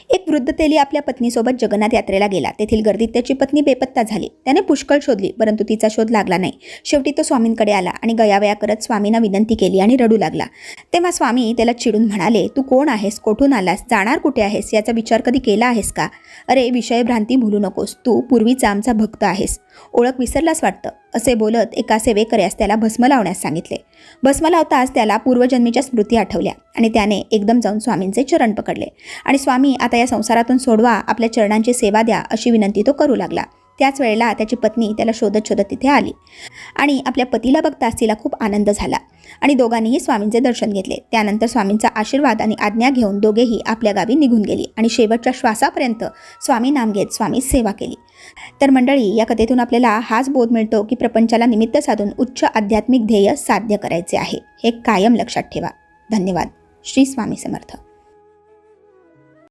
एक वृद्ध तेली आपल्या पत्नीसोबत जगन्नाथ यात्रेला गेला. तेथील गर्दीत त्याची पत्नी बेपत्ता झाली. त्याने पुष्कळ शोधली, परंतु तिचा शोध लागला नाही. शेवटी तो स्वामींकडे आला आणि गयावया करत स्वामींना विनंती केली आणि रडू लागला. तेव्हा स्वामी त्याला चिडून म्हणाले, तू कोण आहेस, कोठून आलास, जाणार कुठे आहेस, याचा विचार कधी केला आहेस का? अरे विषयभ्रांती भुलू नकोस, तू पूर्वीचा आमचा भक्त आहेस, ओळख विसरलास वाटतं. असे बोलत एका सेवेकऱ्यास त्याला भस्म लावण्यास सांगितले. भस्म लावताच त्याला पूर्वजन्मीच्या स्मृती आठवल्या आणि त्याने एकदम जाऊन स्वामींचे चरण पकडले आणि स्वामी आता या संसारातून सोडवा, आपल्या चरणांची सेवा द्या अशी विनंती तो करू लागला. त्याच वेळेला त्याची पत्नी त्याला शोधत शोधत तिथे आली आणि आपल्या पतीला बघताच तिला खूप आनंद झाला आणि दोघांनीही स्वामींचे दर्शन घेतले. त्यानंतर स्वामींचा आशीर्वाद आणि आज्ञा घेऊन दोघेही आपल्या गावी निघून गेली आणि शेवटच्या श्वासापर्यंत स्वामी नाम घेत स्वामी सेवा केली. तर मंडळी, या कथेतून आपल्याला हाच बोध मिळतो की प्रपंचाला निमित्त साधून उच्च आध्यात्मिक ध्येय साध्य करायचे आहे. हे कायम लक्षात ठेवा. धन्यवाद. श्री स्वामी समर्थ.